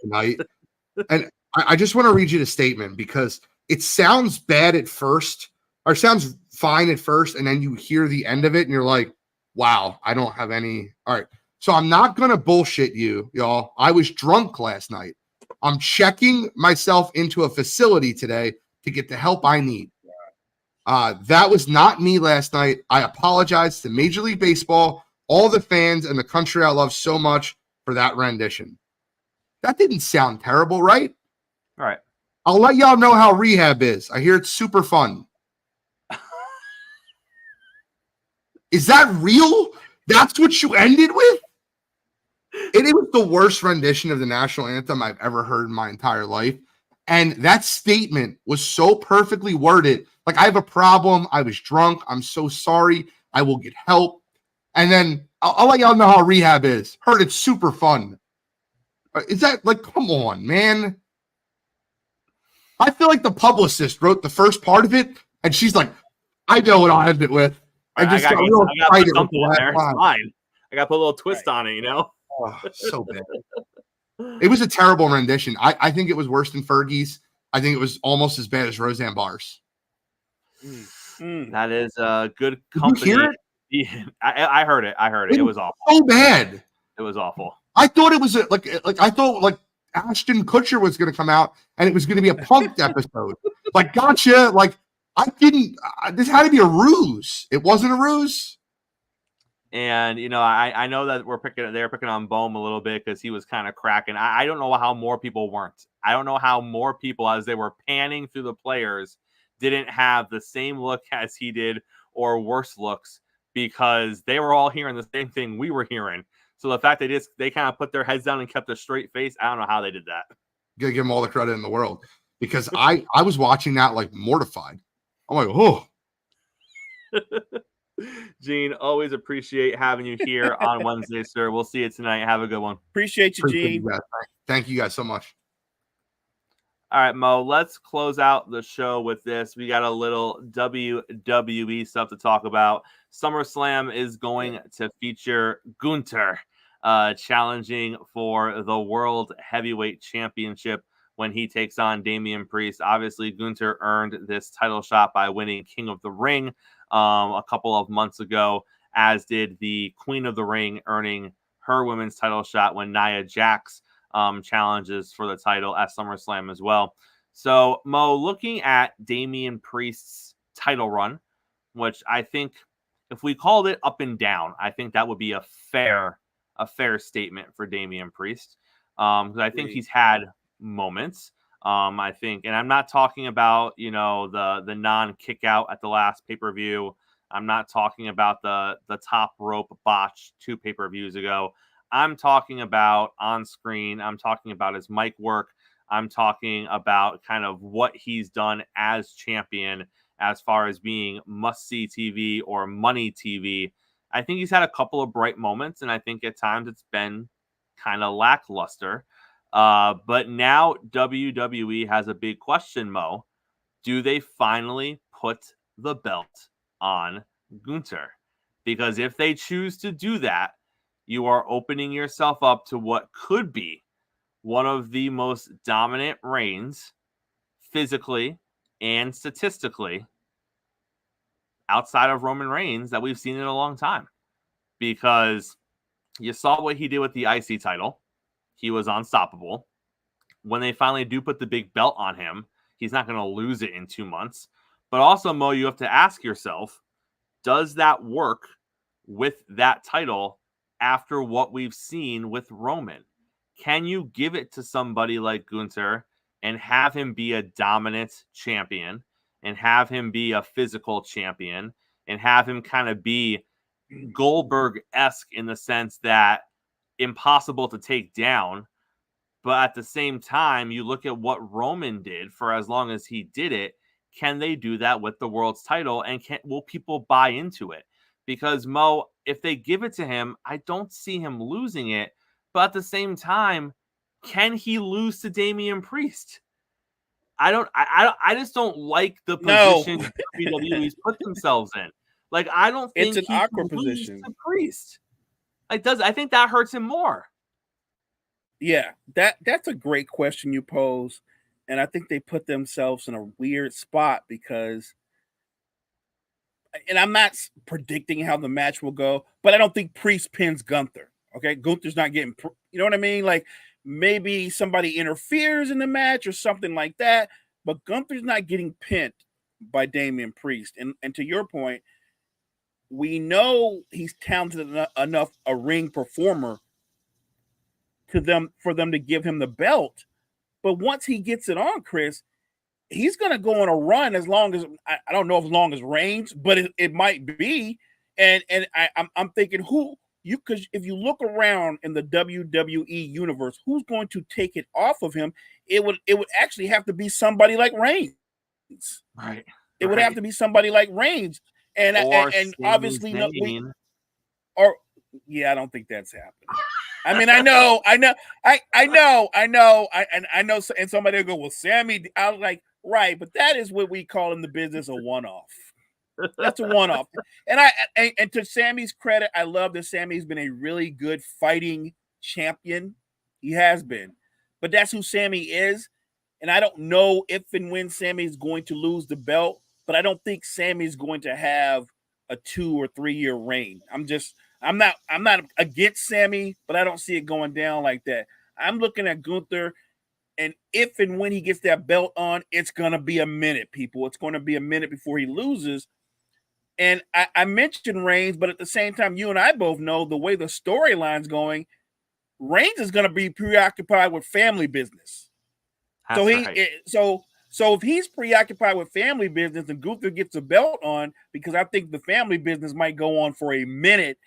tonight. And I just want to read you the statement because it sounds bad at first, or sounds fine at first, and then you hear the end of it and you're like, wow, I don't have any. All right. So I'm not going to bullshit you, y'all. I was drunk last night. I'm checking myself into a facility today to get the help I need. That was not me last night. I apologize to Major League Baseball, all the fans, and the country I love so much for that rendition. That didn't sound terrible, right? All right. I'll let y'all know how rehab is. I hear it's super fun. Is that real? That's what you ended with? It was the worst rendition of the national anthem I've ever heard in my entire life. And that statement was so perfectly worded. Like, I have a problem. I was drunk. I'm so sorry. I will get help. And then I'll let y'all know how rehab is. Heard it's super fun. Is that like, come on, man? I feel like the publicist wrote the first part of it, and she's like, I know what I'll end it with. I got to put something in there. It's fine. I got to put a little twist on it, you know? Oh, so bad. It was a terrible rendition. I think it was worse than Fergie's. I think it was almost as bad as Roseanne Barr's. That is a good company. Did you hear it? I heard it. It was awful. So bad. It was awful. I thought it was I thought Ashton Kutcher was going to come out and it was going to be a Punk'd episode. Like, gotcha. Like, this had to be a ruse. It wasn't a ruse. And, you know, I know that they're picking on Bohm a little bit because he was kind of cracking. I don't know how more people weren't. I don't know how more people, as they were panning through the players, didn't have the same look as he did or worse looks, because they were all hearing the same thing we were hearing. So the fact they kind of put their heads down and kept a straight face, I don't know how they did that. Gotta give them all the credit in the world, because I was watching that like mortified. I'm like, oh. Gene, always appreciate having you here on Wednesday, sir. We'll see you tonight. Have a good one. Appreciate you, Gene. Thank you guys so much. All right, Mo, let's close out the show with this. We got a little WWE stuff to talk about. SummerSlam is going to feature Gunther challenging for the World Heavyweight Championship when he takes on Damian Priest. Obviously, Gunther earned this title shot by winning King of the Ring a couple of months ago, as did the Queen of the Ring earning her women's title shot when Nia Jax challenges for the title at SummerSlam as well. So, Mo, looking at Damian Priest's title run, which I think if we called it up and down, I think that would be a fair statement for Damian Priest. Because I think he's had moments. I think, and I'm not talking about, you know, the non-kick out at the last pay-per-view. I'm not talking about the top rope botch 2 pay-per-views ago. I'm talking about on screen. I'm talking about his mic work. I'm talking about kind of what he's done as champion as far as being must-see TV or money TV. I think he's had a couple of bright moments, and I think at times it's been kind of lackluster. But now WWE has a big question, Mo. Do they finally put the belt on Gunther? Because if they choose to do that, you are opening yourself up to what could be one of the most dominant reigns physically and statistically outside of Roman Reigns that we've seen in a long time. Because you saw what he did with the IC title. He was unstoppable. When they finally do put the big belt on him, he's not going to lose it in 2 months. But also, Mo, you have to ask yourself, does that work with that title after what we've seen with Roman? Can you give it to somebody like Gunther and have him be a dominant champion and have him be a physical champion and have him kind of be Goldberg-esque in the sense that impossible to take down, but at the same time, you look at what Roman did for as long as he did it. Can they do that with the world's title? And will people buy into it? Because, Mo, if they give it to him, I don't see him losing it. But at the same time, can he lose to Damian Priest? I just don't like the position WWE's put themselves in. Like, I don't think it's an awkward position. Priest. I think that hurts him more. Yeah, that's a great question you pose. And I think they put themselves in a weird spot because, and I'm not predicting how the match will go, but I don't think Priest pins Gunther. Okay, Gunther's not getting, you know what I mean? Like, maybe somebody interferes in the match or something like that, but Gunther's not getting pinned by Damian Priest. And to your point, we know he's talented enough a ring performer for them to give him the belt. But once he gets it on, Chris, he's going to go on a run as long as I don't know if as long as Reigns, but it might be. And I'm thinking because if you look around in the WWE universe, who's going to take it off of him? It would actually have to be somebody like Reigns. Right. It would have to be somebody like Reigns, and obviously no. I don't think that's happening. I mean, I know, and somebody will go, well, Sammy. I was like, right, but that is what we call in the business a one-off. That's a one-off. And to Sammy's credit, I love that Sammy's been a really good fighting champion. He has been, but that's who Sammy is. And I don't know if and when Sammy's going to lose the belt, but I don't think Sammy's going to have a 2 or 3 year reign. I'm not against Sammy, but I don't see it going down like that. I'm looking at Gunther, and if and when he gets that belt on, it's going to be a minute, people. It's going to be a minute before he loses. And I mentioned Reigns, but at the same time, you and I both know the way the storyline's going, Reigns is going to be preoccupied with family business. So if he's preoccupied with family business and Gunther gets a belt on, because I think the family business might go on for a minute,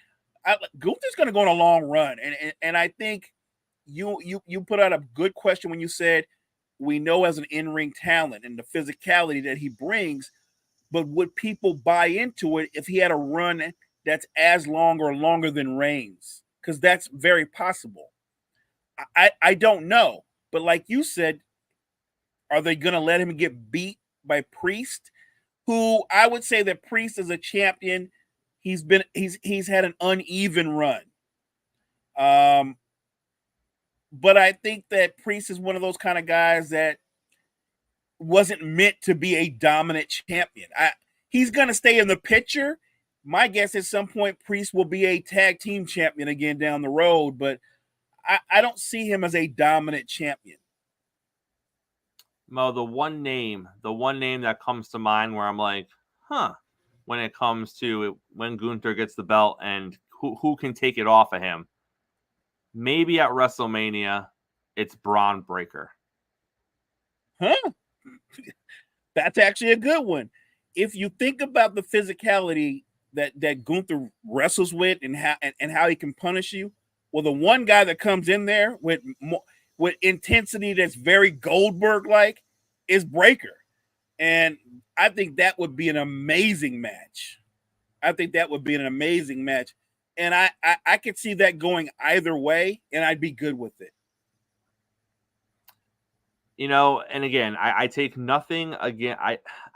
Gunther's going to go on a long run. And I think you put out a good question when you said we know as an in-ring talent and the physicality that he brings, but would people buy into it if he had a run that's as long or longer than Reigns? Because that's very possible. I don't know. But like you said, are they going to let him get beat by Priest? Who I would say that Priest is a champion. He's had an uneven run. But I think that Priest is one of those kind of guys that wasn't meant to be a dominant champion. He's going to stay in the picture. My guess at some point Priest will be a tag team champion again down the road, but I don't see him as a dominant champion. Mo, the one name that comes to mind where I'm like, when it comes to it, when Gunther gets the belt and who can take it off of him, maybe at WrestleMania, it's Braun Breaker. That's actually a good one. If you think about the physicality that Gunther wrestles with and how he can punish you, well, the one guy that comes in there with intensity that's very Goldberg-like is Breaker. And I think that would be an amazing match. And I could see that going either way, and I'd be good with it. You know, and again, I take nothing again.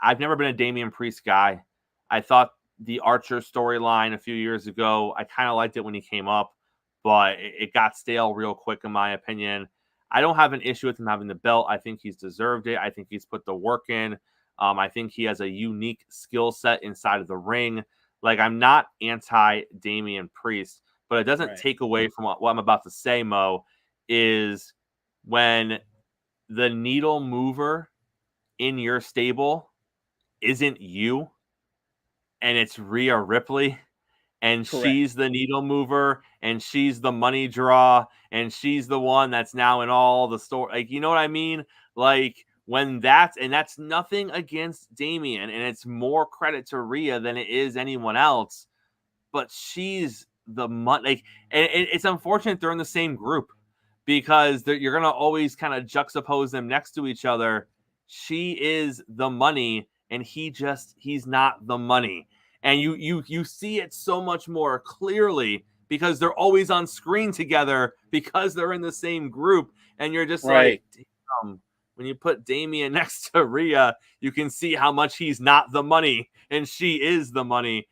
I've never been a Damian Priest guy. I thought the Archer storyline a few years ago, I kind of liked it when he came up, but it got stale real quick, in my opinion. I don't have an issue with him having the belt. I think he's deserved it. I think he's put the work in. I think he has a unique skill set inside of the ring. Like, I'm not anti-Damian Priest, but it doesn't take away from what I'm about to say, Mo, is when the needle mover in your stable isn't you, and it's Rhea Ripley, and she's the needle mover, and she's the money draw, and she's the one that's now in all the store. Like, you know what I mean? Like, when that's nothing against Damian, and it's more credit to Rhea than it is anyone else, but she's the money. Like, and it's unfortunate they're in the same group, because you're going to always kind of juxtapose them next to each other. She is the money, and he's not the money. And you see it so much more clearly because they're always on screen together because they're in the same group. And you're just like, damn, when you put Damian next to Rhea, you can see how much he's not the money and she is the money.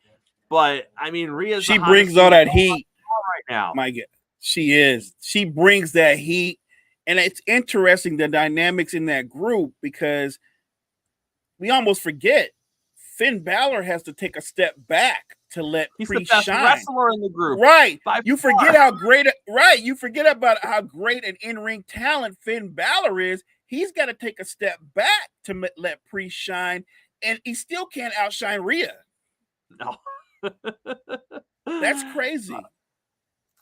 But I mean, she brings all that heat right now. My God, she is. She brings that heat. And it's interesting, the dynamics in that group, because we almost forget Finn Balor has to take a step back to let He's Priest the best shine. wrestler in the group. Right. You forget how great, you forget about how great an in-ring talent Finn Balor is. He's got to take a step back to let Priest shine, and he still can't outshine Rhea. No. That's crazy.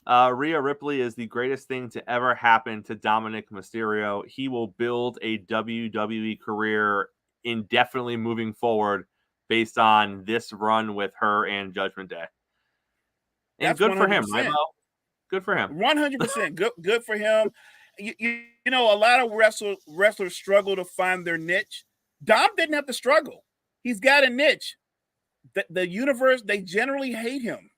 Rhea Ripley is the greatest thing to ever happen to Dominic Mysterio. He will build a WWE career indefinitely moving forward based on this run with her and Judgment Day. And That's good for him, 100%. right, Mo? Good for him. 100%. Good for him. You know, a lot of wrestlers struggle to find their niche. Dom didn't have to struggle. He's got a niche. The universe, they generally hate him.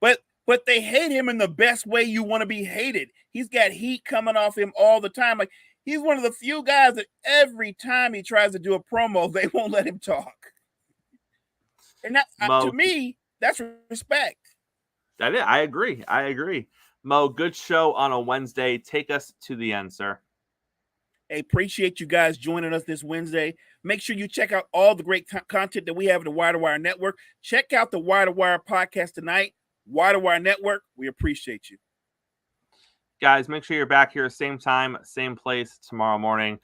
But they hate him in the best way you want to be hated. He's got heat coming off him all the time. Like, he's one of the few guys that every time he tries to do a promo, they won't let him talk. And that, to me, that's respect. That is, I agree. Mo, good show on a Wednesday. Take us to the end, sir. Hey, appreciate you guys joining us this Wednesday. Make sure you check out all the great content that we have at the Wire to Wire Network. Check out the Wire to Wire podcast tonight. Wire to Wire Network, we appreciate you. Guys, make sure you're back here same time, same place tomorrow morning.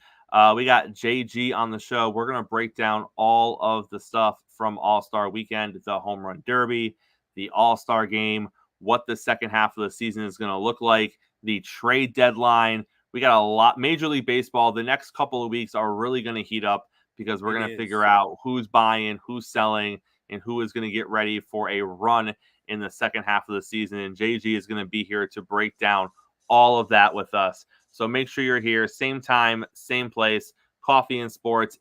We got JG on the show. We're going to break down all of the stuff from All-Star Weekend, the Home Run Derby, the All-Star Game, what the second half of the season is going to look like, the trade deadline. We got a lot. Major League Baseball, the next couple of weeks are really going to heat up because we're going to figure out who's buying, who's selling, and who is going to get ready for a run in the second half of the season. And JG is going to be here to break down all of that with us. So make sure you're here, same time, same place, Coffee and Sports.